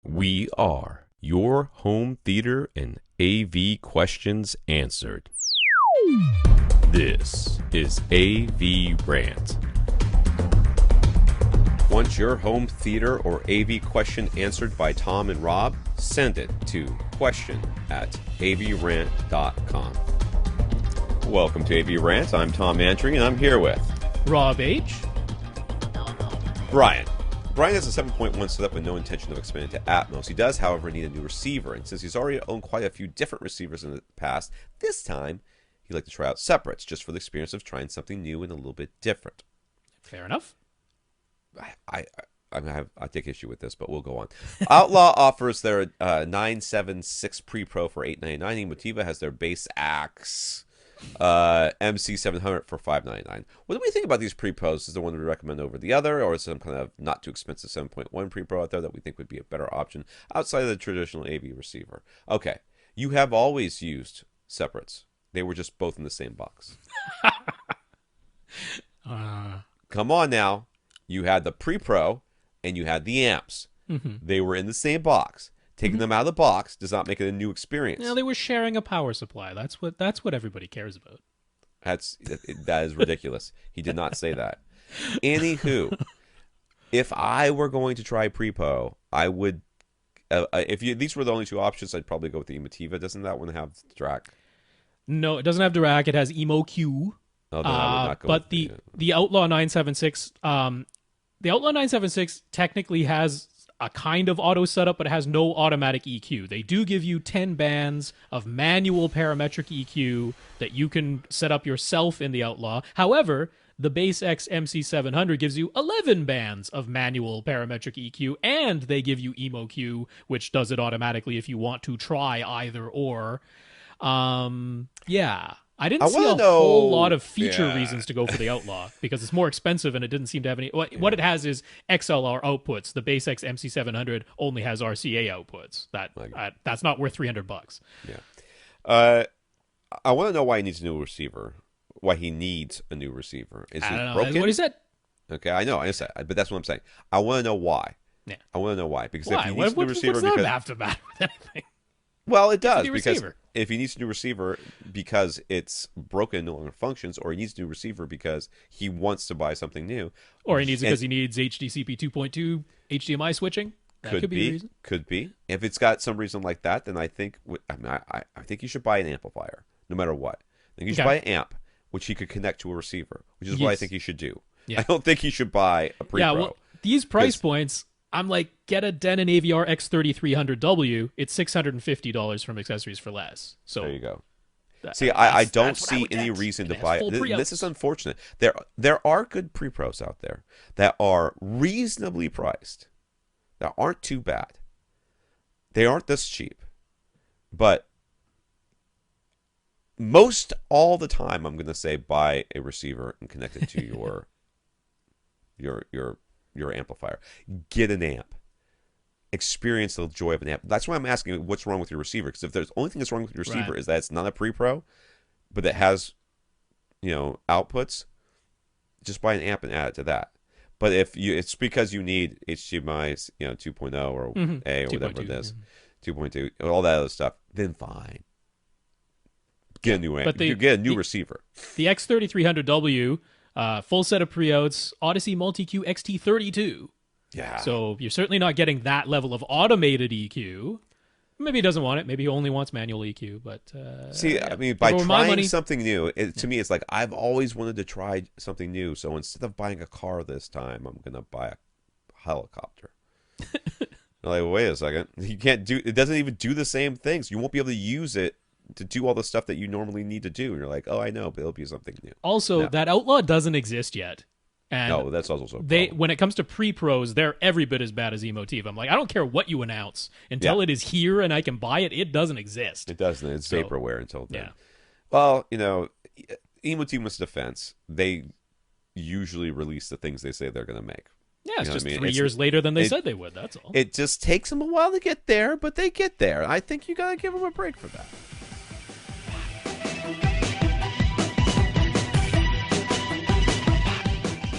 We are your home theater and AV questions answered. This is AVRant. Want your home theater or AV question answered by Tom and Rob? Send it to question@avrant.com. Welcome to AVRant. I'm Tom Andry, and I'm here with Rob H. Brian. Brian has a 7.1 set up with no intention of expanding to Atmos. He does, however, need a new receiver, and since he's already owned quite a few different receivers in the past, this time he'd like to try out separates, just for the experience of trying something new and a little bit different. Fair enough. I take issue with this, but we'll go on. Outlaw offers their 976 Pre-Pro for $899. Motiva has their base axe MC700 for $599. What do we think about these Pre-Pros? Is there one we recommend over the other, or is some kind of not too expensive 7.1 Pre-Pro out there that we think would be a better option outside of the traditional AV receiver? Okay, you have always used separates. They were just both in the same box. Come on now. You had the Pre-Pro and you had the amps. Mm-hmm. They were in the same box. Taking them out of the box does not make it a new experience. No, they were sharing a power supply. That's what everybody cares about. That is ridiculous. He did not say that. Anywho, if I were going to try Pre-Pro, I would. These were the only two options, I'd probably go with the Motiva. Doesn't that one have DRAC? No, it doesn't have DRAC. It has Emo Q. Oh, then I would not go but with the Outlaw 976, the Outlaw 976 technically has a kind of auto setup, but it has no automatic EQ. They do give you 10 bands of manual parametric EQ that you can set up yourself in the Outlaw. However, the Base X MC700 gives you 11 bands of manual parametric EQ, and they give you Emo Q, which does it automatically if you want to try either or. Yeah. I didn't see a whole lot of feature reasons to go for the Outlaw because it's more expensive and it didn't seem to have any. What it has is XLR outputs. The Base X MC700 only has RCA outputs. That's not worth $300. Yeah. I want to know why he needs a new receiver. Why he needs a new receiver? Is he broken? What he said. Okay, I know, but that's what I'm saying. I want to know why. Yeah. I want to know why because why? if he needs a new receiver, what's that have to matter with anything? Well, it does because receiver. If he needs a new receiver because it's broken, no longer functions, or he needs a new receiver because he wants to buy something new, or he needs it because he needs HDCP 2.2 HDMI switching. That could be the reason. Could be. If it's got some reason like that, then I think I think you should buy an amplifier, no matter what. I think you should buy an amp, which he could connect to a receiver, which is what I think he should do. Yeah. I don't think he should buy a Pre-Pro. Yeah, well, these price points. I'm like, get a Denon AVR-X3300W. It's $650 from Accessories for Less. So there you go. See, I don't see any reason to buy it. This is unfortunate. There are good Pre-Pros out there that are reasonably priced, that aren't too bad. They aren't this cheap, but most all the time, I'm going to say buy a receiver and connect it to your amplifier. Get an amp. Experience the joy of an amp. That's why I'm asking what's wrong with your receiver. Because if there's only thing that's wrong with your receiver is that it's not a Pre-Pro, but it has, outputs, just buy an amp and add it to that. But if it's because you need HDMI, 2.0 or A or whatever it is, 2.2, all that other stuff, then fine. Get a new amp. Get a new receiver. The X3300W. Full set of pre-outs, Odyssey Multi-Q XT32. Yeah. So you're certainly not getting that level of automated EQ. Maybe he doesn't want it. Maybe he only wants manual EQ. But I mean, by trying something new, to me, it's like I've always wanted to try something new. So instead of buying a car this time, I'm gonna buy a helicopter. Like, wait a second, it doesn't even do the same things. You won't be able to use it to do all the stuff that you normally need to do. And you're like, oh, I know, but it'll be something new. Also, that Outlaw doesn't exist yet. And no, that's also a when it comes to Pre-Pros, they're every bit as bad as Emotiva. I'm like, I don't care what you announce. Until it is here and I can buy it, it doesn't exist. It doesn't. It's vaporware until then. Yeah. Well, Emotiva's defense, they usually release the things they say they're going to make. Yeah, it's just 3 years later than they said they would. That's all. It just takes them a while to get there, but they get there. I think you got to give them a break for that.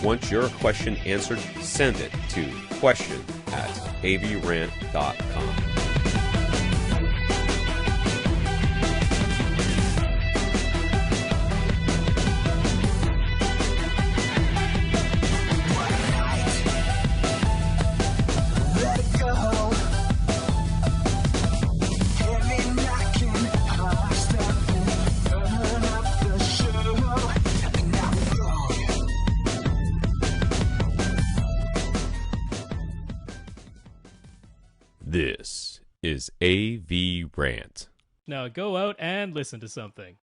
Want your question answered? Send it to question@avrant.com. avrant.com. This is AVRant. Now go out and listen to something.